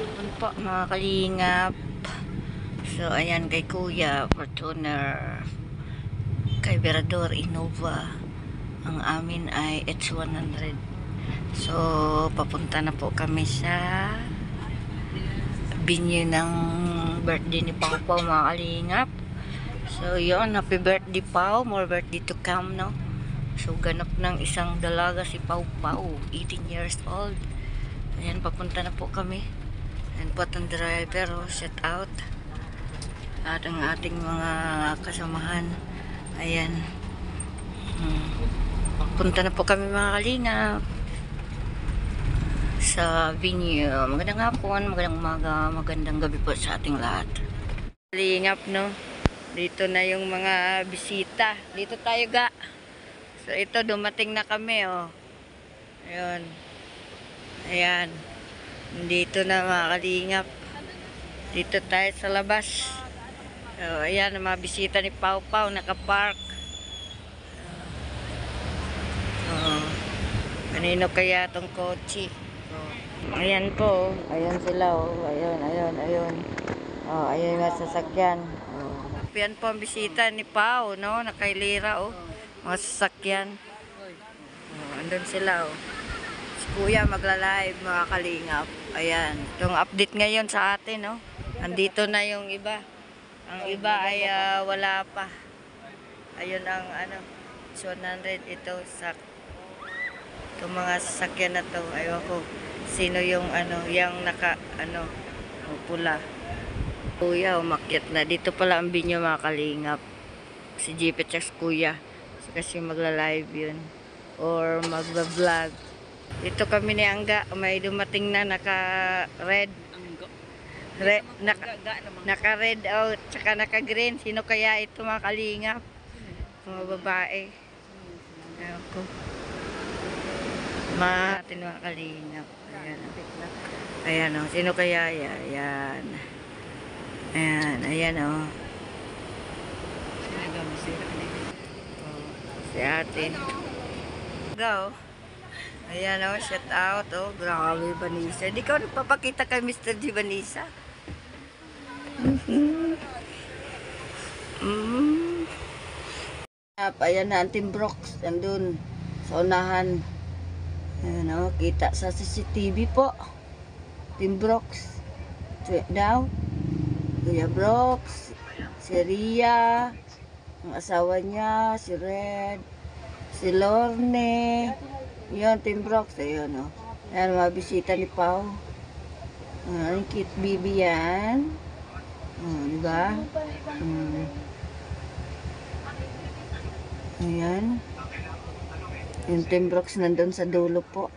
Yun po mga kalingap. So ayan kay Kuya Fortuner, kay Verador Innova. Ang amin ay H100. So papunta na po kami sa venue ng birthday ni Pau Pau mga kalingap. So yun, happy birthday Pau, more birthday to come, no? So ganap ng isang dalaga si Pau Pau, 18 years old. Ayan, papunta na po kami. And po ang driver, set out. At ang ating mga kasamahan. Ayan. Punta na po kami mga kalingap sa venue. Magandang hapon, magandang umaga, magandang gabi po sa ating lahat. Kalingap, no? Dito na yung mga bisita. Dito tayo ga. So ito, dumating na kami, oh. Ayun. Ayan. Dito na mga kalingap. Dito tayo sa labas. So, ayan, ang mga bisita ni Pau Pau, nakapark. Kanino kaya tong kotse? Ayan po. Ayan sila, oh. Ayun. Ayan yung sasakyan. Ayan po ang bisita ni Pau, no? Nakailira, oh. Mga sasakyan. Andun sila, oh. Si Kuya magla-live, mga kalingap. Ayan. Yung update ngayon sa atin, no? Andito na yung iba. Ang iba ay wala pa. Ayun ang 100 ito sa itong mga sasakyan na to. Ayaw ko sino yung yung naka pula. Kuya umakyat na. Dito pala ang binyo mga kalingap. Si JP at Kuya. Kasi magla-live yun. Or magba-vlog. Dito kami ni Angga. May dumating na naka-red. Naka-red out. Tsaka naka-green. Sino kaya ito mga kalingap? Mga babae. Ayaw ko. Natin mga kalingap. Ayan o. Sino kaya yan? Ayan o. Si ate. Go. Ayan o. Shout out o. Grabe Vanessa. Hindi ka nagpapakita kay Mr. G Vanessa. Ayan na ang Team Brooks. Andun. Sa unahan. Ayan o, kita sa CCTV po. Team Brooks. Straight down. Kuya Brooks. Si Ria. Ang asawa niya. Si Red. Si Lorne. Yun, Team Brooks. Ayan o. Ayan, mga bisita ni Pau. Ang cute baby yan. Diba? Ayan. Yung Team Brooks nandun sa dulo po.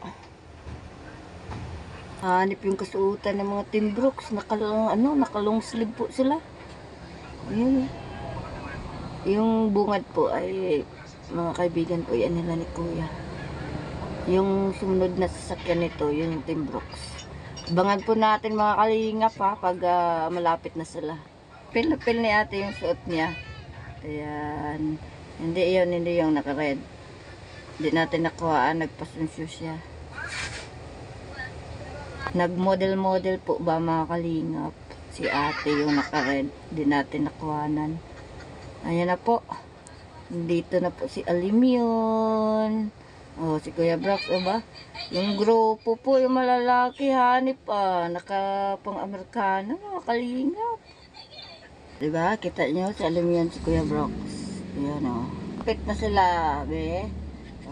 Hanip yung kasuotan ng mga Team Brooks. Nakalong sleeve po sila. Ayan. Yung bungad po ay mga kaibigan po yan nila ni Kuya. Yung sumunod na sasakyan nito, yung Team Brooks. Abangan po natin mga kalingap ha, pag malapit na sila. Pil na pil ni ate yung suot niya. Ayan. Hindi yung naka-red. Hindi natin nakuhaan, nagpasunsyo siya. Nag-model po ba mga kalingap? Si ate yung naka-red. Hindi natin nakuhanan. Ayan na po. Dito na po si Alimyon. Oh, si Kuya Brooks, o ba? Yung grupo po, yung malalaki, hanip pa. Nakapang-Amerikano, mga kalingap. Diba? Kita nyo si Alimyon, si Kuya Brooks. Ayan o. Kapit na sila, be.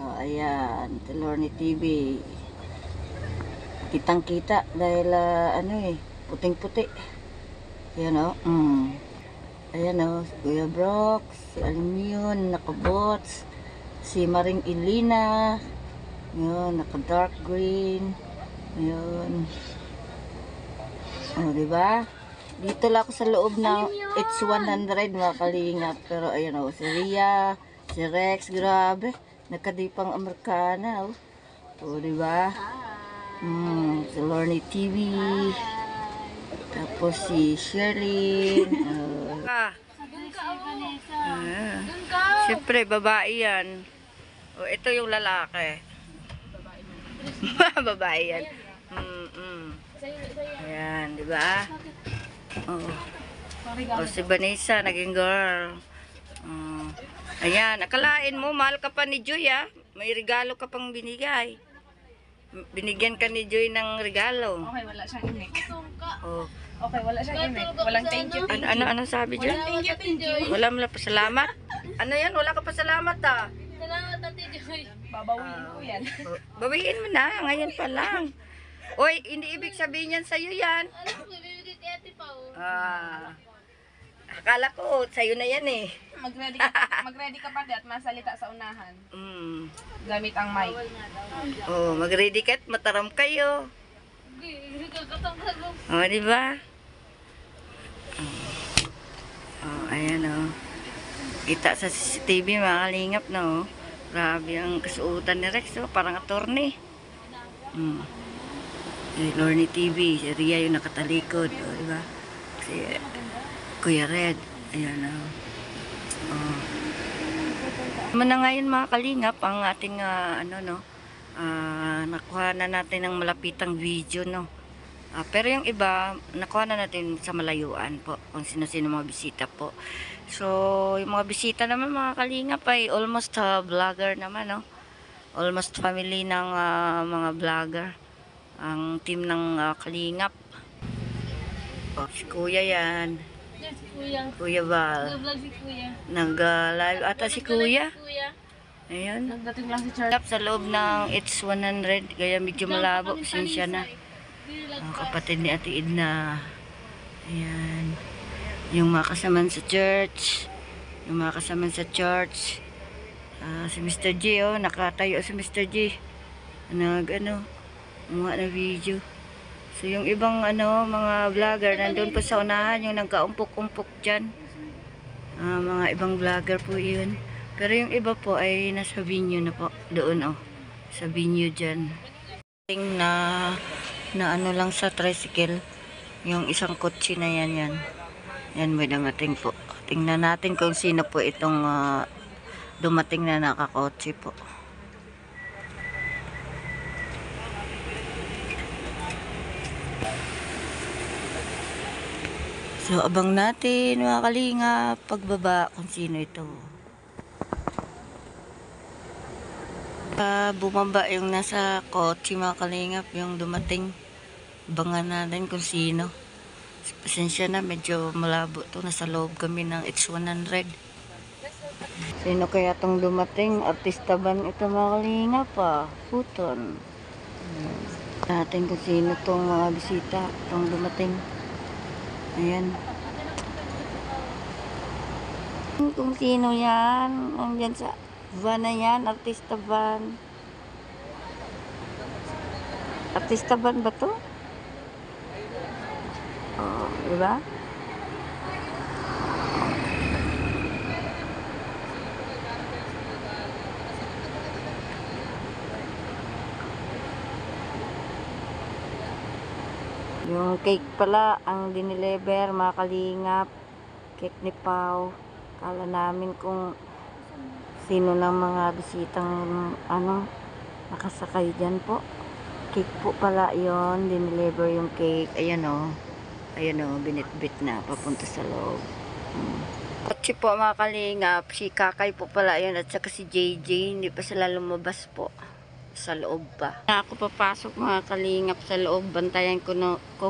Oh, ayan, Lorne TV. Kitang-kita dahil puting-puti. Ayan o. Ayan o, si Kuya Brooks, si Alimyon, nakabots. Si Maring Ilina. Ayan, naka-dark green. Ayan. O, diba? Dito lang ako sa loob ng H100 mga kalingap. Pero ayan o, si Ria, si Rex, grabe. Nakadipang Amerikana, oh. O, diba? Si Lorne TV. Tapos si Sherlyn. Siyempre, babae yan. O, ito yung lalaki. Babae yan. Ayan, di ba? Oh. Oh, si Vanessa, naging girl. Oh. Ayan, akalain mo, mahal ka pa ni Joy, ah. May regalo ka pang binigay. Binigyan ka ni Joy ng regalo. Okay, wala siyang imik. Oh. Okay, wala siyang imik. Walang thank you. Ano sabi dyan? Thank you. Wala mo lang pasalamat? Ano yan? Wala ka pasalamat, ah. Salamat, Ate Joy. Babawiin ko yan. Bawiin mo na, ngayon pa lang. Oy, hindi ibig sabihin yan sa'yo yan. Alam ko, bibigay kay Ate Pao. Ah, akala ko, sa'yo na yan eh. Magready ka pa at masalita sa unahan. Mm. Gamit ang mic. Oh, mag-ready ka at mataram kayo. Oh, di ba? Oh, ayan oh. Kita sa CCTV mga kalingap na oh. Grabe ang kasuotan ni Rex oh, parang attorney. Si Lorne TV, si Ria yung nakatalikod, oh, di ba? Si Kuya Red, ayan oh. Oh. Na ngayon mga kalingap ang ating nakuha na natin ng malapitang video no. Pero yung iba nakuha na natin sa malayuan po kung sino-sino mga bisita po. So yung mga bisita naman mga kalingap ay almost vlogger naman no. Almost family ng mga vlogger ang team ng kalingap. Oh, si Kuya yan. Yes, Kuya. Kuya Val. Nag-vlog si Kuya. Nag-live ata si Kuya. Kuya. Ayun. Nagdating lang si Charles. Sa loob ng It's 100 kaya medyo malabo. Pasensya na. Ang kapatid ni Ate Edna. Ayan. Yung mga kasaman sa church. Yung mga kasaman sa church. Si Mr. G, oh. Nakatayo si Mr. G. Mga na video. So yung ibang mga vlogger nandun po sa unahan. Yung nagkaumpok-umpok dyan. Mga ibang vlogger po yun. Pero yung iba po ay nasa venue na po. Doon, oh. Sa venue dyan. Na lang sa tricycle. Yung isang kotse na yan. Yan may dumating po. Tingnan natin kung sino po itong dumating na nakakotse po. So abang natin mga kalingap pagbaba kung sino ito. Bumaba yung nasa kotse mga kalingap yung dumating. Abangan natin kung sino. Pasensya na medyo malabo to. Nasa loob kami ng It's 100. Sino kaya tong dumating? Artista ba ito mga kalingap pa? Puton. Natin kung sino tong mga bisita tong dumating. Ayan. Kung sino yan. Andyan sa van na yan, artista van. Artista van ba to? Oh, diba? Yung cake pala, ang diniliver, mga kalingap. Cake ni Pao. Kala namin kung sino ng mga bisitang nakasakay dyan po. Cake po pala yon, diniliver yung cake. Ayan o. Ayan o, binitbit na papunta sa loob. Kotse po mga kalingap, si Kakay po pala yun at saka si JJ, hindi pa sila lumabas po. Sa loob pa. Ako papasok mga kalingap sa loob. Bantayan ko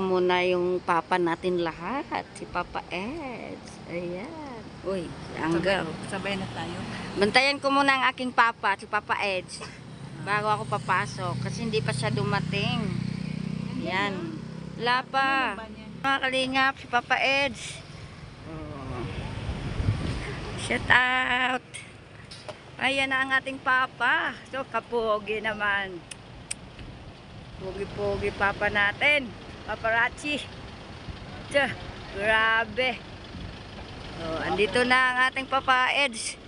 muna yung papa natin lahat. Si Papa Eds. Ayan. Uy, si Angga. Sabay na tayo. Bantayan ko muna ang aking papa, si Papa Eds. Bago ako papasok. Kasi hindi pa siya dumating. Yan. Wala pa. Mga kalingap, si Papa Eds. Oh. Shout out. Ayan na ang ating papa. So, kapogi naman. Pogi-pogi papa natin. Paparazzi. Tiyo, grabe. So, andito na ang ating Papa Eds.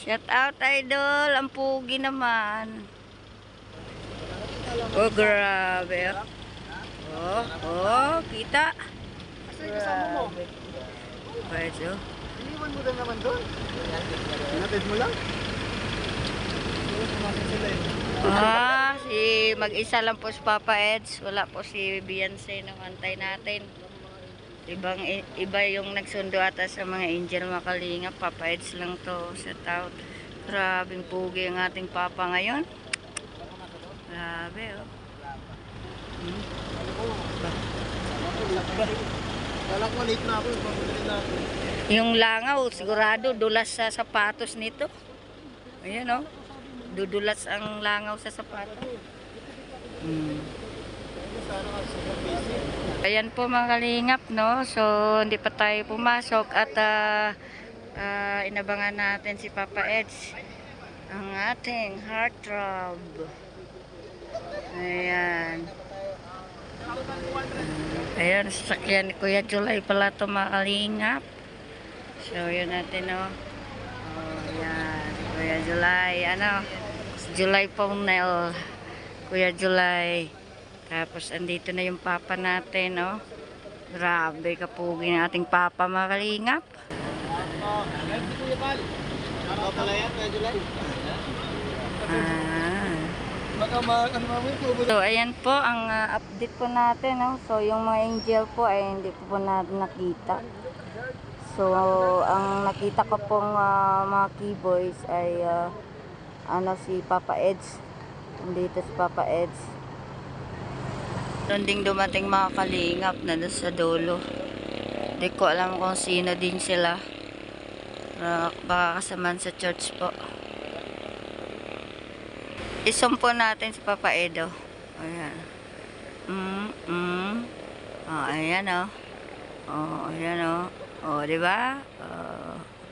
Shout out, idol. Ang pogi naman. Oh, grabe. Oh, kita. Asa yung kasama mo? Pwede, oh. Iniwan mo na naman doon. Natid mo lang. Si Mag-isa lang po si Papa Eds. Wala po si Beyonce nung antay natin. Iba yung nagsundo ata sa mga angel mga kalingap. Papa Eds lang to. Shout out. Grabing pugi ang ating Papa ngayon. Grabe oh. Kala ko late na ako, pagdali na ako. Yung langaw, sigurado dulas sa sapatos nito. Ayan oh. Dudulas ang langaw sa sapatos. Ayan po mga kalingap, no? So, hindi pa tayo pumasok at inabangan natin si Papa Eds. Ang ating heartthrob. Ayan. Ayan, sasakyan ni Kuya July pala ito mga kalingap. So, yun natin, no? Oh, ayan. Kuya July, ano? Si July Paunel. Kuya July. Tapos, andito na yung Papa natin, no? Grabe, kapugi ng ating Papa mga kalingap. So, ayan po ang update po natin, no? So, yung mga angel po ay hindi po natin nakita. So, ang nakita ko pong mga keyboys ay si Papa Eds. Nandito si Papa Eds. Doon ding dumating mga kalingap na doon sa dulo. Hindi ko alam kung sino din sila. Baka kasaman sa church po. Isumpo natin si Papa Edo. Ayan. Ayan o. Ayan o. Diba?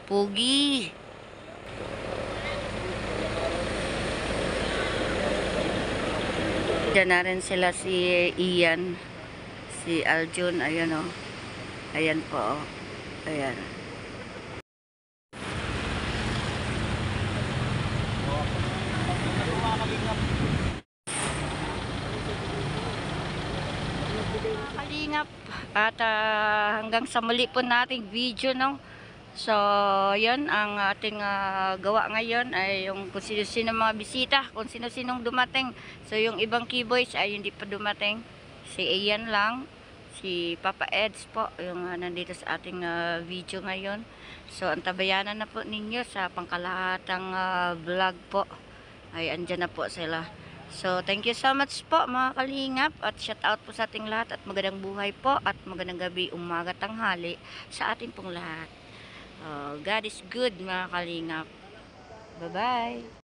Pugi. Diyan na rin sila si Ian. Si Aljun. Ayan o. Ayan po o. Ayan. Kalingap at hanggang sa muli po nating video, no? So yun ang ating gawa ngayon ay yung kung sino-sino mga bisita, kung sino-sinong dumating. So yung ibang keyboys ay hindi pa dumating, si Ian lang, si Papa Eds po yung nandito sa ating video ngayon. So antabayanan na po ninyo sa pangkalahatang vlog po ay andyan na po sila. So, thank you so much po mga kalingap at shout out po sa ating lahat at magandang buhay po at magandang gabi, umaga, tanghali sa ating pong lahat. God is good mga kalingap. Bye-bye!